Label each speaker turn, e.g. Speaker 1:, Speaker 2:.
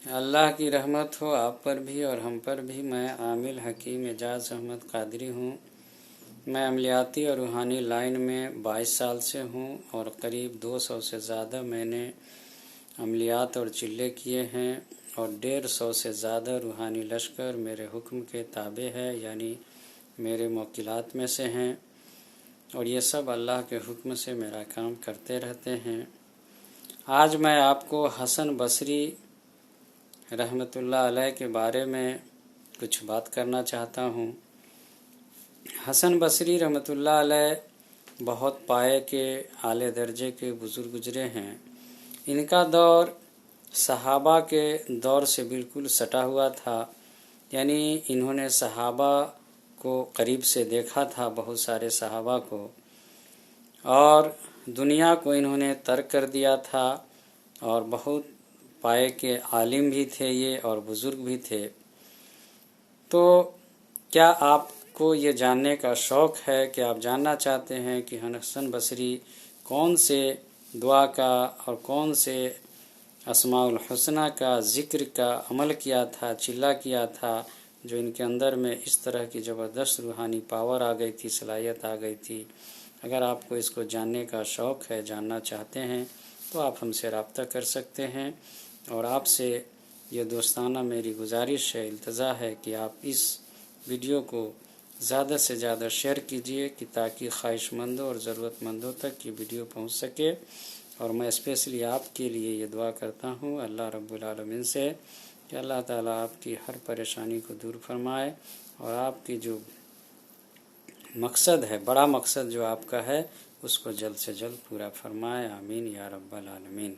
Speaker 1: اللہ کی رحمت ہو آپ پر بھی اور ہم پر بھی۔ میں عامل حکیم اعجاز احمد قادری ہوں۔ میں عملیاتی اور روحانی لائن میں 22 سال سے ہوں اور قریب 200 سے زیادہ میں نے عملیات اور چلے کیے ہیں اور 150 سے زیادہ روحانی لشکر میرے حکم کے تابع ہے، یعنی میرے موکلات میں سے ہیں، اور یہ سب اللہ کے حکم سے میرا کام کرتے رہتے ہیں۔ آج میں آپ کو حسن بصری رحمۃ اللہ علیہ کے بارے میں کچھ بات کرنا چاہتا ہوں۔ حسن بصری رحمۃ اللہ علیہ بہت پائے کے اعلی درجے کے بزرگ گزرے ہیں۔ ان کا دور صحابہ کے دور سے بالکل سٹا ہوا تھا، یعنی انہوں نے صحابہ کو قریب سے دیکھا تھا، بہت سارے صحابہ کو، اور دنیا کو انہوں نے ترک کر دیا تھا، اور بہت پائے کے عالم بھی تھے یہ اور بزرگ بھی تھے۔ تو کیا آپ کو یہ جاننے کا شوق ہے کہ آپ جاننا چاہتے ہیں کہ حسن بصری کون سے دعا کا اور کون سے اسماء الحسنہ کا ذکر کا عمل کیا تھا، چلہ کیا تھا، جو ان کے اندر میں اس طرح کی زبردست روحانی پاور آ گئی تھی، صلاحیت آ گئی تھی؟ اگر آپ کو اس کو جاننے کا شوق ہے، جاننا چاہتے ہیں، تو آپ ہم سے رابطہ کر سکتے ہیں، اور آپ سے یہ دوستانہ میری گزارش ہے، التجا ہے کہ آپ اس ویڈیو کو زیادہ سے زیادہ شیئر کیجئے کہ تاکہ خواہش مندوں اور ضرورت مندوں تک یہ ویڈیو پہنچ سکے۔ اور میں اسپیشلی آپ کے لیے یہ دعا کرتا ہوں اللہ رب العالمین سے کہ اللہ تعالیٰ آپ کی ہر پریشانی کو دور فرمائے، اور آپ کی جو مقصد ہے، بڑا مقصد جو آپ کا ہے، اس کو جلد سے جلد پورا فرمائے۔ آمین یا رب العالمین۔